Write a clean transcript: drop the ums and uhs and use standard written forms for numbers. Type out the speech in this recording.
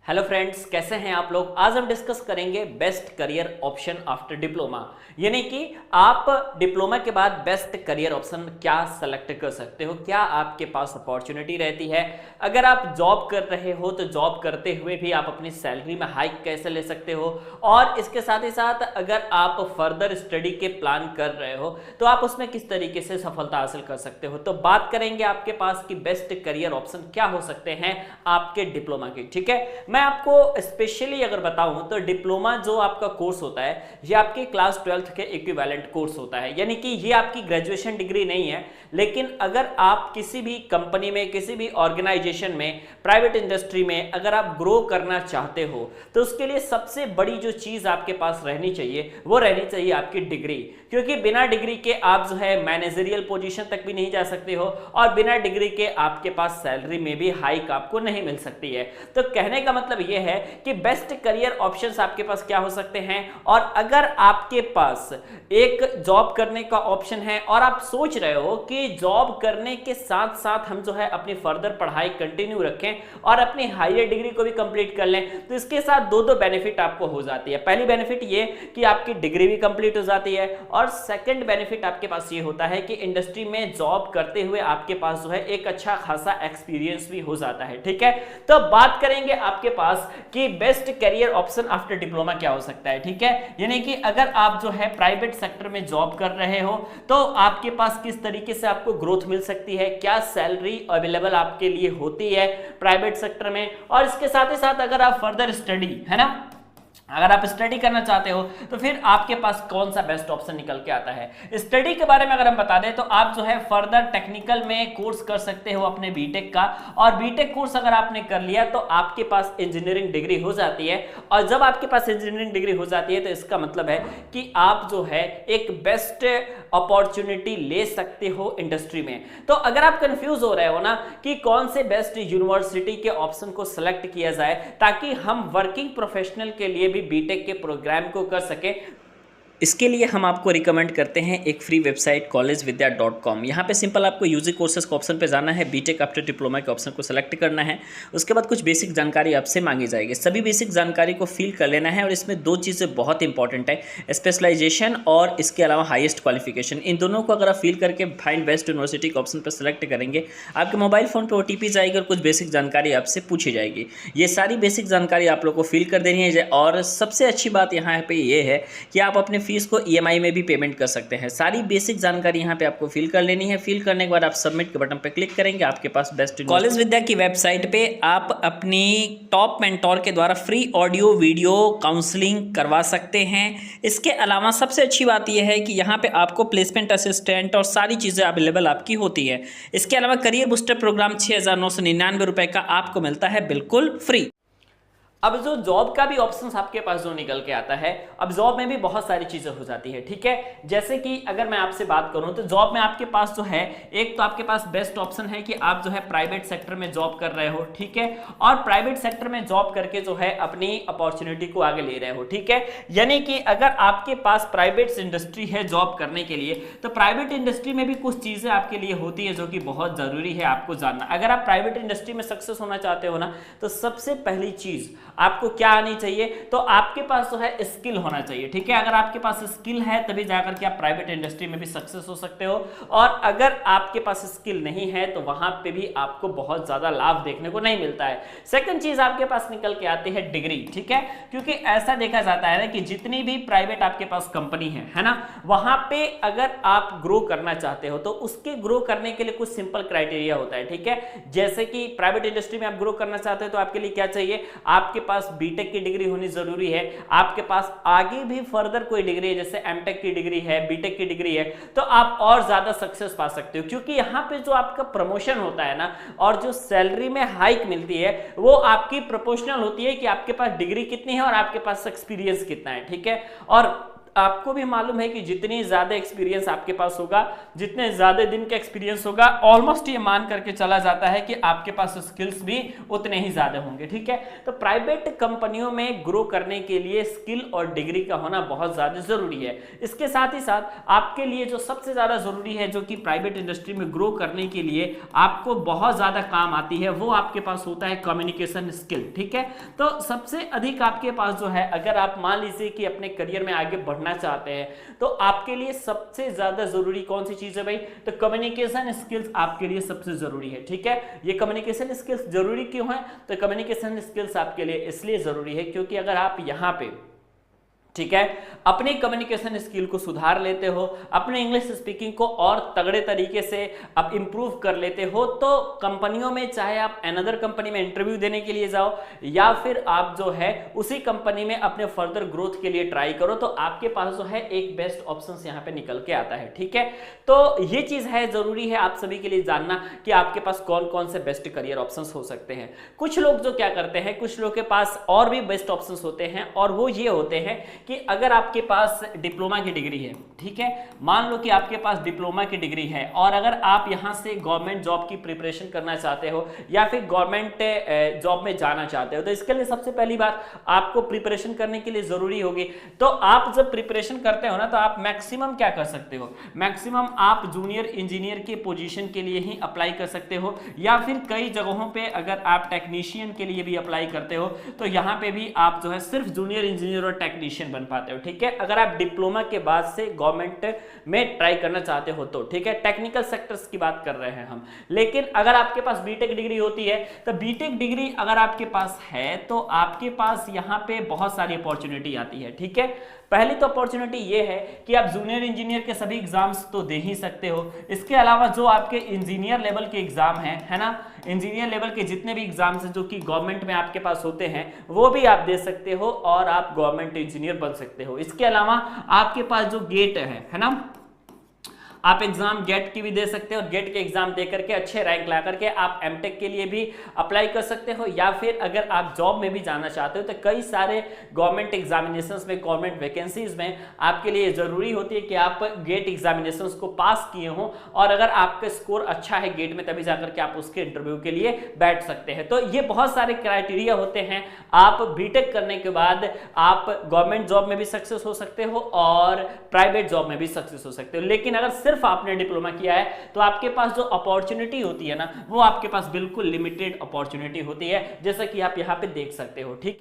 Hello friends, कैसे हैं आप लोग। आज हम डिस्कस करेंगे best career option after diploma, यानी कि आप डिप्लोमा के बाद बेस्ट करियर ऑप्शन क्या सेलेक्ट कर सकते हो, क्या आपके पास अपॉर्चुनिटी रहती है। अगर आप जॉब कर रहे हो तो जॉब करते हुए भी आप अपनी सैलरी में हाइक कैसे ले सकते हो, और इसके साथ ही साथ अगर आप फर्दर स्टडी के प्लान कर रहे हो तो आप उसमें किस तरीके से सफलता हासिल कर सकते हो। तो बात करेंगे आपके पास कि बेस्ट करियर ऑप्शन क्या हो सकते हैं आपके डिप्लोमा के। ठीक है, मैं आपको स्पेशली अगर बताऊं तो डिप्लोमा जो आपका कोर्स होता है ये आपके क्लास 12th के इक्विवेलेंट कोर्स होता है, यानी कि ये आपकी ग्रेजुएशन डिग्री नहीं है। लेकिन अगर आप किसी भी कंपनी में, किसी भी ऑर्गेनाइजेशन में, प्राइवेट इंडस्ट्री में अगर आप ग्रो करना चाहते हो तो उसके लिए सबसे बड़ी जो चीज आपके पास रहनी चाहिए वो रहनी चाहिए आपकी डिग्री, क्योंकि बिना डिग्री के आप जो है मैनेजरियल पोजीशन तक भी नहीं जा सकते हो और बिना डिग्री के आपके पास सैलरी में भी हाइक आपको नहीं मिल सकती है। तो कहने का मतलब यह है कि बेस्ट करियर ऑप्शंस आपके पास क्या हो सकते हैं। और अगर आपके पास एक जॉब करने का ऑप्शन है और आप सोच रहे हो कि जॉब करने के साथ साथ हम जो है अपनी फर्दर पढ़ाई कंटिन्यू रखें और अपनी हायर डिग्री को भी कंप्लीट कर लें, तो इसके साथ दो बेनिफिट आपको हो जाती है। पहली बेनिफिट ये कि आपकी डिग्री भी कंप्लीट हो जाती है, और सेकंड बेनिफिट आपके पास ये होता है कि इंडस्ट्री में जॉब करते हुए आपके पास जो है एक अच्छा खासा एक्सपीरियंस भी हो जाता है। ठीक है, तो बात करेंगे आपके पास कि best career option after diploma क्या हो सकता है। ठीक है, यानी कि अगर आप जो है प्राइवेट सेक्टर में जॉब कर रहे हो तो आपके पास किस तरीके से आपको ग्रोथ मिल सकती है, क्या सैलरी अवेलेबल आपके लिए होती है प्राइवेट सेक्टर में, और इसके साथ ही साथ अगर आप फर्दर स्टडी है ना, अगर आप स्टडी करना चाहते हो तो फिर आपके पास कौन सा बेस्ट ऑप्शन निकल के आता है। स्टडी के बारे में अगर हम बता दें तो आप जो है फर्दर टेक्निकल में कोर्स कर सकते हो अपने बीटेक का, और बीटेक कोर्स अगर आपने कर लिया तो आपके पास इंजीनियरिंग डिग्री हो जाती है। और जब आपके पास इंजीनियरिंग डिग्री हो जाती है तो इसका मतलब है कि आप जो है एक बेस्ट अपॉर्चुनिटी ले सकते हो इंडस्ट्री में। तो अगर आप कंफ्यूज हो रहे हो ना कि कौन से बेस्ट यूनिवर्सिटी के ऑप्शन को सिलेक्ट किया जाए ताकि हम वर्किंग प्रोफेशनल के लिए भी बीटेक के प्रोग्राम को कर सके, इसके लिए हम आपको रिकमेंड करते हैं एक फ्री वेबसाइट collegevidya.com। यहाँ पे सिंपल आपको यूजी कोर्सेज के ऑप्शन पे जाना है, बीटेक आफ्टर डिप्लोमा के ऑप्शन को सेलेक्ट करना है। उसके बाद कुछ बेसिक जानकारी आपसे मांगी जाएगी, सभी बेसिक जानकारी को फिल कर लेना है। और इसमें दो चीज़ें बहुत इंपॉर्टेंट है, स्पेशलाइजेशन और इसके अलावा हाईएस्ट क्वालिफिकेशन। इन दोनों को अगर आप फिल करके फाइंड बेस्ट यूनिवर्सिटी के ऑप्शन पर सेलेक्ट करेंगे, आपके मोबाइल फ़ोन पर OTP जाएगी और कुछ बेसिक जानकारी आपसे पूछी जाएगी। ये सारी बेसिक जानकारी आप लोग को फिल कर देनी है। और सबसे अच्छी बात यहाँ पे ये है कि आप अपने फीस को EMI में भी पेमेंट कर सकते हैं। सारी बेसिक जानकारी यहाँ पे आपको फिल कर लेनी है। फिल करने के बाद आप सबमिट के बटन पे क्लिक करेंगे, आपके पास बेस्ट कॉलेज विद्या की वेबसाइट पे आप अपनी टॉप मेंटोर के द्वारा फ्री ऑडियो वीडियो काउंसलिंग करवा सकते हैं। इसके अलावा सबसे अच्छी बात यह है कि यहाँ पे आपको प्लेसमेंट असिस्टेंट और सारी चीज़ें अवेलेबल आपकी होती है। इसके अलावा करियर बूस्टर प्रोग्राम 6,999 रुपये का आपको मिलता है बिल्कुल फ्री। अब जो जॉब का भी ऑप्शंस आपके पास जो निकल के आता है, अब जॉब में भी बहुत सारी चीजें हो जाती है। ठीक है, जैसे कि अगर मैं आपसे बात करूं तो जॉब में आपके पास जो है एक तो आपके पास बेस्ट ऑप्शन है कि आप जो है प्राइवेट सेक्टर में जॉब कर रहे हो। ठीक है, और प्राइवेट सेक्टर में जॉब करके जो है अपनी अपॉर्चुनिटी को आगे ले रहे हो। ठीक है, यानी कि अगर आपके पास प्राइवेट इंडस्ट्री है जॉब करने के लिए तो प्राइवेट इंडस्ट्री में भी कुछ चीजें आपके लिए होती है जो कि बहुत जरूरी है आपको जानना। अगर आप प्राइवेट इंडस्ट्री में सक्सेस होना चाहते हो ना, तो सबसे पहली चीज आपको क्या आनी चाहिए, तो आपके पास जो है स्किल होना चाहिए। ठीक है, अगर आपके पास स्किल है तभी जाकर के आप प्राइवेट इंडस्ट्री में भी सक्सेस हो सकते हो, और अगर आपके पास स्किल नहीं है तो वहां पे भी आपको बहुत ज्यादा लाभ देखने को नहीं मिलता है। सेकंड चीज आपके पास निकल के आती है डिग्री। ठीक है, क्योंकि ऐसा देखा जाता है ना कि जितनी भी प्राइवेट आपके पास कंपनी है ना, वहां पे अगर आप ग्रो करना चाहते हो तो उसके ग्रो करने के लिए कुछ सिंपल क्राइटेरिया होता है। ठीक है, जैसे कि प्राइवेट इंडस्ट्री में आप ग्रो करना चाहते हो तो आपके लिए क्या चाहिए, आपके पास बीटेक की डिग्री होनी जरूरी है, आपके पास आगे भी फर्दर कोई डिग्री है जैसे एमटेक की डिग्री है, बीटेक की डिग्री है, तो आप और ज्यादा सक्सेस पा सकते हो। क्योंकि यहां पे जो आपका प्रमोशन होता है ना और जो सैलरी में हाइक मिलती है वो आपकी प्रोपोर्शनल होती है कि आपके पास डिग्री कितनी है और आपके पास एक्सपीरियंस कितना है। ठीक है, और आपको भी मालूम है कि जितनी ज्यादा एक्सपीरियंस आपके पास होगा, जितने ज्यादा दिन का एक्सपीरियंस होगा, ऑलमोस्ट ये मान करके चला जाता है कि आपके पास स्किल्स भी उतने ही ज्यादा होंगे। ठीक है, तो प्राइवेट कंपनियों में ग्रो करने के लिए स्किल और डिग्री का होना बहुत ज्यादा जरूरी है। इसके साथ ही साथ आपके लिए जो सबसे ज्यादा जरूरी है, जो कि प्राइवेट इंडस्ट्री में ग्रो करने के लिए आपको बहुत ज्यादा काम आती है, वो आपके पास होता है कम्युनिकेशन स्किल। ठीक है, तो सबसे अधिक आपके पास जो है, अगर आप मान लीजिए कि अपने करियर में आगे बढ़ना चाहते हैं तो आपके लिए सबसे ज्यादा जरूरी कौन सी चीज है भाई? तो कम्युनिकेशन स्किल्स आपके लिए सबसे जरूरी है। ठीक है, ये कम्युनिकेशन स्किल्स जरूरी क्यों है? तो कम्युनिकेशन स्किल्स आपके लिए इसलिए जरूरी है क्योंकि अगर आप यहां पे, ठीक है, अपने कम्युनिकेशन स्किल को सुधार लेते हो, अपने इंग्लिश स्पीकिंग को और तगड़े तरीके से आप इंप्रूव कर लेते हो, तो कंपनियों में, चाहे आप अनदर कंपनी में इंटरव्यू देने के लिए जाओ या फिर आप जो है उसी कंपनी में अपने फर्दर ग्रोथ के लिए ट्राई करो, तो आपके पास जो है एक बेस्ट ऑप्शन यहां पे निकल के आता है। ठीक है, तो ये चीज है, जरूरी है आप सभी के लिए जानना कि आपके पास कौन कौन से बेस्ट करियर ऑप्शन हो सकते हैं। कुछ लोग जो क्या करते हैं, कुछ लोग के पास और भी बेस्ट ऑप्शन होते हैं, और वो ये होते हैं कि अगर आपके पास डिप्लोमा की डिग्री है, ठीक है, मान लो कि आपके पास डिप्लोमा की डिग्री है, और अगर आप यहां से गवर्नमेंट जॉब की प्रिपरेशन करना चाहते हो या फिर गवर्नमेंट जॉब में जाना चाहते हो, तो इसके लिए सबसे पहली बात आपको प्रिपरेशन करने के लिए जरूरी होगी। तो आप जब प्रिपरेशन करते हो ना, तो आप मैक्सिमम क्या कर सकते हो, मैक्सिमम आप जूनियर इंजीनियर के पोजीशन के लिए ही अप्लाई कर सकते हो, या फिर कई जगहों पे अगर आप टेक्नीशियन के लिए भी अप्लाई करते हो, तो यहां पे भी आप जो है सिर्फ जूनियर इंजीनियर और टेक्नीशियन बन पाते हो। ठीक है, अगर आप डिप्लोमा के बाद से गवर्नमेंट में ट्राई करना चाहते हो तो, ठीक है, टेक्निकल सेक्टर्स की बात कर रहे हैं हम। लेकिन अगर आपके पास बीटेक डिग्री होती है, तो बीटेक डिग्री अगर आपके पास है तो आपके पास यहां पे बहुत सारी अपॉर्चुनिटी आती है। ठीक है, पहली तो अपॉर्चुनिटी ये है कि आप जूनियर इंजीनियर के सभी एग्जाम्स तो दे ही सकते हो, इसके अलावा जो आपके इंजीनियर लेवल के एग्जाम है ना, इंजीनियर लेवल के जितने भी एग्जाम्स हैं जो कि गवर्नमेंट में आपके पास होते हैं, वो भी आप दे सकते हो और आप गवर्नमेंट इंजीनियर बन सकते हो। इसके अलावा आपके पास जो गेट है ना, आप एग्जाम गेट की भी दे सकते हो, गेट के एग्जाम दे करके अच्छे रैंक ला करके आप एमटेक के लिए भी अप्लाई कर सकते हो, या फिर अगर आप जॉब में भी जाना चाहते हो तो कई सारे गवर्नमेंट एग्जामिनेशंस में, गवर्नमेंट वैकेंसीज में आपके लिए जरूरी होती है कि आप गेट एग्जामिनेशंस को पास किए हो, और अगर आपका स्कोर अच्छा है गेट में तभी जाकर के आप उसके इंटरव्यू के लिए बैठ सकते हैं। तो ये बहुत सारे क्राइटेरिया होते हैं। आप बीटेक करने के बाद आप गवर्नमेंट जॉब में भी सक्सेस हो सकते हो और प्राइवेट जॉब में भी सक्सेस हो सकते हो। लेकिन अगर सिर्फ आपने डिप्लोमा किया है तो आपके पास जो अपॉर्चुनिटी होती है ना, वो आपके पास बिल्कुल लिमिटेड अपॉर्चुनिटी होती है, जैसा कि आप यहां पे देख सकते हो। ठीक।